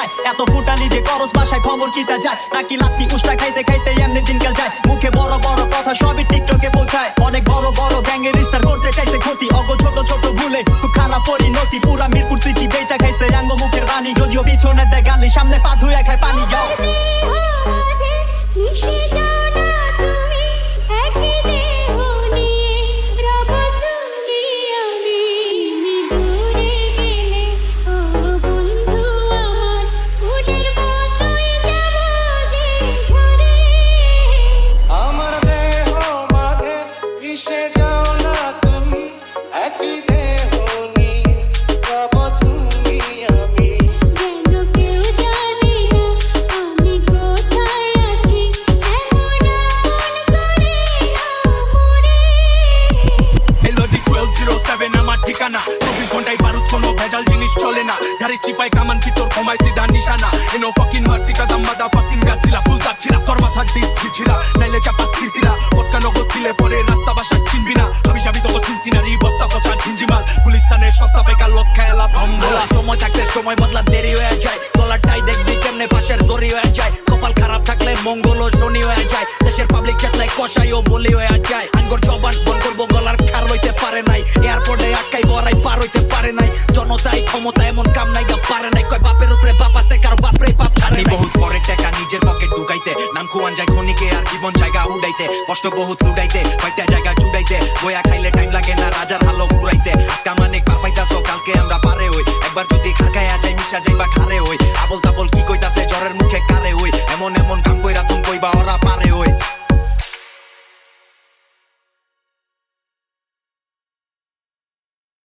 যায় এত ফুটানি যে করস বাসায় খবর চিতা যায় নাকি লাত্তি উষ্টা খাইতে খাইতে এমনি দিনকাল যায় মুখে বড় বড় কথা সবই টিকটকে পৌঁছায় অনেক বড় বড় গ্যাংয়ের স্টার করতে চাইছে ক্ষতি অগো ছোট ছোট ভুলে খুব খারাপ পরিণতি পুরা মিরপুর সিটি বেচা খাইছে আঙ্গ মুখের বাণী যদিও পিছনে দেয় গালি সামনে পা ধুয়ে খায় পানি ঠিকানা 24 ঘন্টায় বারুদ কোনো ভেজাল জিনিস চলে না গাড়ি চিপাই কামান ভিতর কমাই সিধা নিশানা এনো ফাকিং মার্সি কাজ আমাদা ফাকিং গাছিলা ফুল কাটছিলা তোর মাথা দিস ঝিঝিরা নাইলে চাপা খিরকিরা ওটকা নগদ দিলে পরে রাস্তা বাসা চিনবি না আমি যাবি তো সিনসিনারি বস্তা পচা ঝিঞ্জিমাল পুলিশ তানে সস্তা বেকার লস খেলা ভম্বলা সময় থাকতে সময় বদলা দেরি হয়ে যায় ডলারটাই দেখবি কেমনে পাশের দড়ি হয়ে যায় কপাল খারাপ থাকলে মঙ্গল ও শনি হয়ে যায় দেশের পাবলিক চেতলে কষাই ও বলি হয়ে যায় আঙ্গর জবান বন করবো গলার খার লইতে পারে নাই এয়ারপোর্টে আটকাই বড়াই পার হইতে পারে নাই জনতাই ক্ষমতা এমন কাম নাই পারে নাই কয় বাপের উপরে বাপ আছে কারো বাপরে বাপ হারে বহুত পরে টাকা নিজের পকেট ঢুকাইতে নাম খুয়ান যায় খনিকে আর জীবন জায়গা উড়াইতে কষ্ট বহুত লুড়াইতে কয়টা জায়গা চুড়াইতে বয়া খাইলে টাইম লাগে না রাজার হালো ফুরাইতে আজকা মানে পাপাইতাছো কালকে আমরা পারে হই একবার যদি খারকায়া যাই মিশা যাইবা খারে হই আবল তাবল কি কইতা